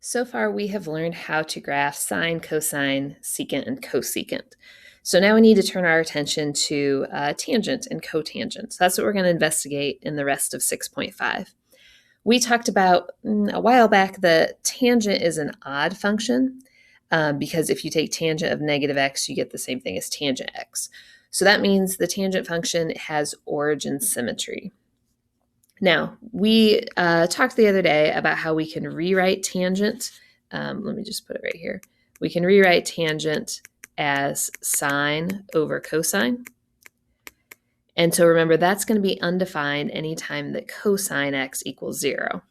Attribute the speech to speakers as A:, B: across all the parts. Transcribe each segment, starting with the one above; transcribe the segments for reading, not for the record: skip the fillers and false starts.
A: So far, we have learned how to graph sine, cosine, secant, and cosecant. So now we need to turn our attention to tangent and cotangent. So that's what we're going to investigate in the rest of 6.5. We talked about a while back that tangent is an odd function because if you take tangent of negative x, you get the same thing as tangent x. So that means the tangent function has origin symmetry. Now, we talked the other day about how we can rewrite tangent. Let me just put it right here. We can rewrite tangent as sine over cosine. And so remember, that's going to be undefined anytime that cosine x equals 0.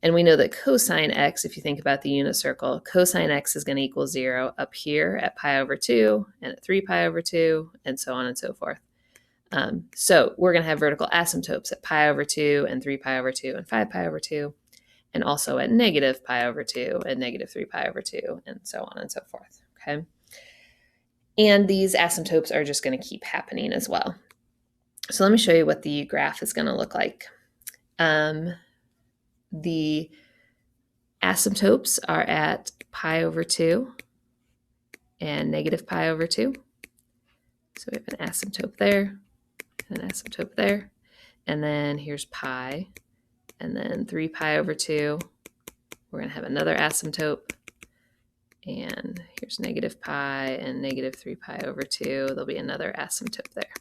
A: And we know that cosine x, if you think about the unit circle, cosine x is going to equal 0 up here at pi over 2 and at 3 pi over 2 and so on and so forth. So we're going to have vertical asymptotes at pi over 2 and 3 pi over 2 and 5 pi over 2, and also at negative pi over 2 and negative 3 pi over 2, and so on and so forth. Okay. And these asymptotes are just going to keep happening as well. So let me show you what the graph is going to look like. The asymptotes are at pi over 2 and negative pi over 2. So we have an asymptote there, and an asymptote there. And then here's pi, and then 3 pi over 2. We're going to have another asymptote. And here's negative pi and negative 3 pi over 2. There'll be another asymptote there.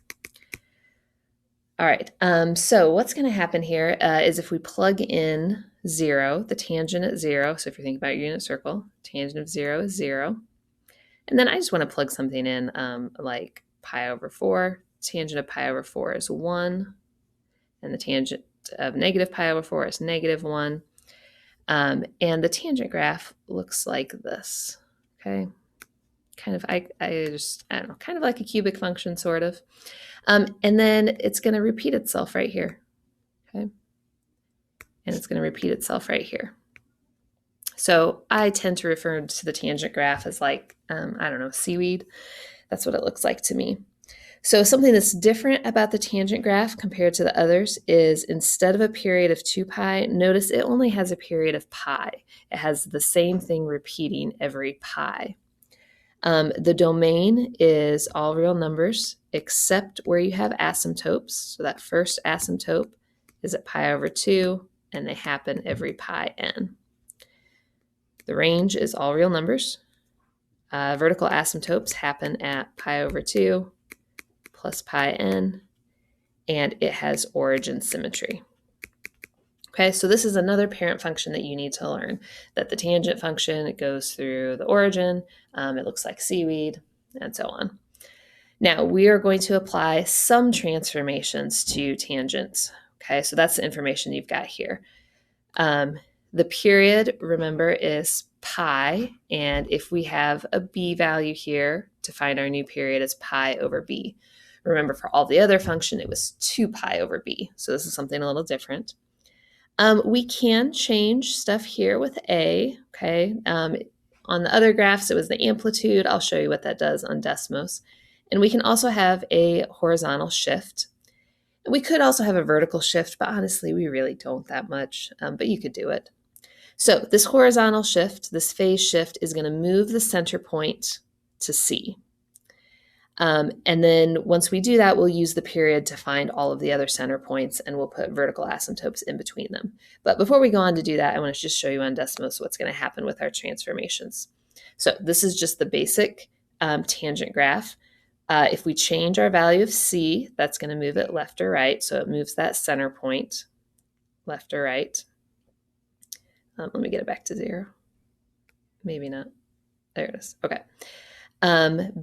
A: All right, so what's going to happen here is if we plug in 0, the tangent at 0, so if you're thinking about your unit circle, tangent of 0 is 0. And then I just want to plug something in like pi over 4. Tangent of pi over 4 is 1. And the tangent of negative pi over 4 is negative 1. And the tangent graph looks like this, okay? Kind of, I don't know, kind of like a cubic function, sort of. And then it's going to repeat itself right here, okay? And it's going to repeat itself right here. So I tend to refer to the tangent graph as like, I don't know, seaweed. That's what it looks like to me. So something that's different about the tangent graph compared to the others is instead of a period of 2 pi, notice it only has a period of pi. It has the same thing repeating every pi. The domain is all real numbers except where you have asymptotes. So that first asymptote is at pi over 2, and they happen every pi n. The range is all real numbers. Vertical asymptotes happen at pi over 2 plus pi n, and it has origin symmetry. Okay, so this is another parent function that you need to learn, that the tangent function, it goes through the origin, it looks like seaweed, and so on. Now, we are going to apply some transformations to tangents. Okay, so that's the information you've got here. The period, remember, is pi, and if we have a b value here, to find our new period is pi over b. Remember, for all the other function, it was 2 pi over b, so this is something a little different. We can change stuff here with a, okay? On the other graphs, it was the amplitude. I'll show you what that does on Desmos. And we can also have a horizontal shift. We could also have a vertical shift, but honestly, we really don't that much, but you could do it. So this horizontal shift, this phase shift, is going to move the center point to C. And then once we do that, we'll use the period to find all of the other center points, and we'll put vertical asymptotes in between them. But before we go on to do that, I want to just show you on Desmos what's going to happen with our transformations. So this is just the basic tangent graph. If we change our value of C, that's going to move it left or right. So it moves that center point left or right. Let me get it back to 0. Maybe not. There it is. Okay.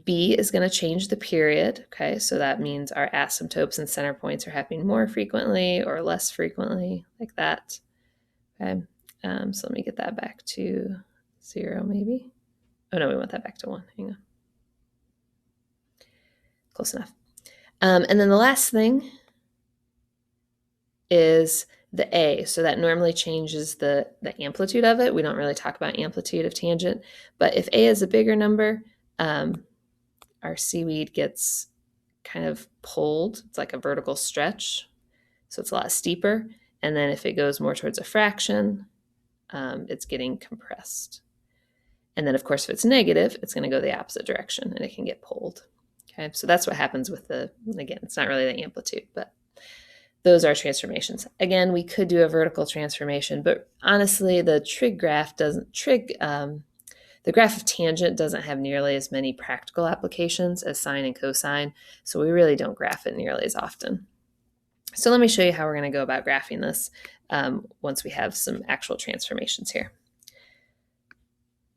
A: B is going to change the period. Okay, so that means our asymptotes and center points are happening more frequently or less frequently, like that. Okay, so let me get that back to 0 maybe. Oh no, we want that back to 1. Hang on. Close enough. And then the last thing is the A. So that normally changes the amplitude of it. We don't really talk about amplitude of tangent, but if A is a bigger number, our seaweed gets kind of pulled. It's like a vertical stretch, so it's a lot steeper. And then if it goes more towards a fraction, it's getting compressed. And then, of course, if it's negative, it's going to go the opposite direction and it can get pulled. Okay, so that's what happens with again, it's not really the amplitude, but those are transformations. Again, we could do a vertical transformation, but honestly, the trig graph doesn't, the graph of tangent doesn't have nearly as many practical applications as sine and cosine, so we really don't graph it nearly as often. So let me show you how we're going to go about graphing this once we have some actual transformations here.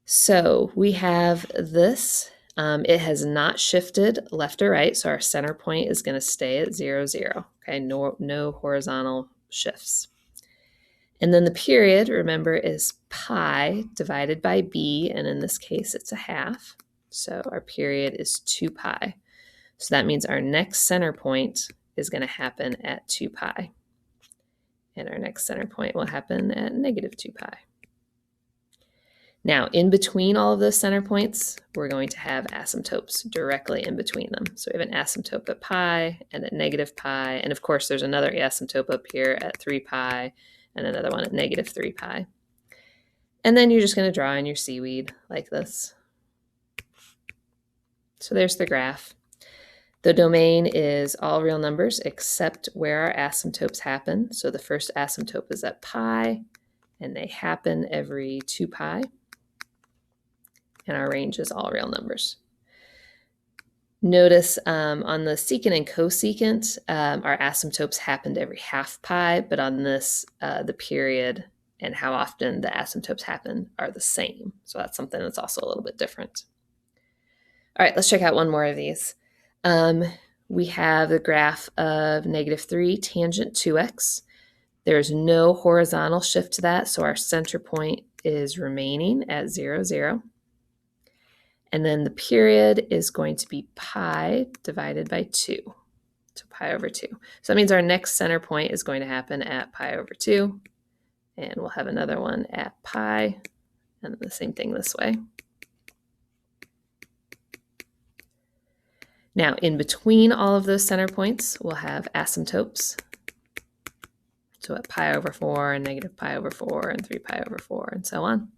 A: So we have this. It has not shifted left or right, so our center point is going to stay at 0, 0. Okay, no horizontal shifts. And then the period, remember, is pi divided by b, and in this case, it's a half. So our period is 2 pi. So that means our next center point is going to happen at 2 pi. And our next center point will happen at negative 2 pi. Now, in between all of those center points, we're going to have asymptotes directly in between them. So we have an asymptote at pi and at negative pi. And of course, there's another asymptote up here at 3 pi and another one at negative 3 pi. And then you're just going to draw in your seaweed like this. So there's the graph. The domain is all real numbers except where our asymptotes happen. So the first asymptote is at pi, and they happen every 2 pi. And our range is all real numbers. Notice on the secant and cosecant, our asymptotes happened every half pi, but on this, the period and how often the asymptotes happen are the same. So that's something that's also a little bit different. All right, let's check out one more of these. We have the graph of negative 3 tangent 2x. There's no horizontal shift to that, so our center point is remaining at 0, 0. And then the period is going to be pi divided by 2, so pi over 2. So that means our next center point is going to happen at pi over 2, and we'll have another one at pi, and the same thing this way. Now, in between all of those center points, we'll have asymptotes. So at pi over 4, and negative pi over 4, and 3 pi over 4, and so on.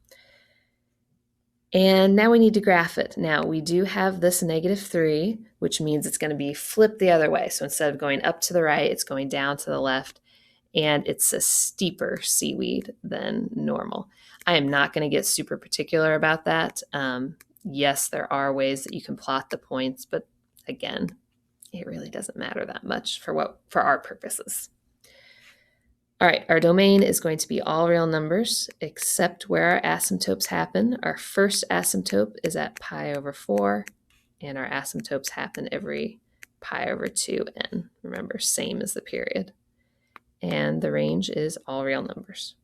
A: And now we need to graph it. Now we do have this negative 3, which means it's going to be flipped the other way. So instead of going up to the right, it's going down to the left, and it's a steeper seaweed than normal. I am not going to get super particular about that. Yes, there are ways that you can plot the points, but again, it really doesn't matter that much for our purposes. All right, our domain is going to be all real numbers except where our asymptotes happen. Our first asymptote is at pi over 4, and our asymptotes happen every pi over 2n. Remember, same as the period. And the range is all real numbers.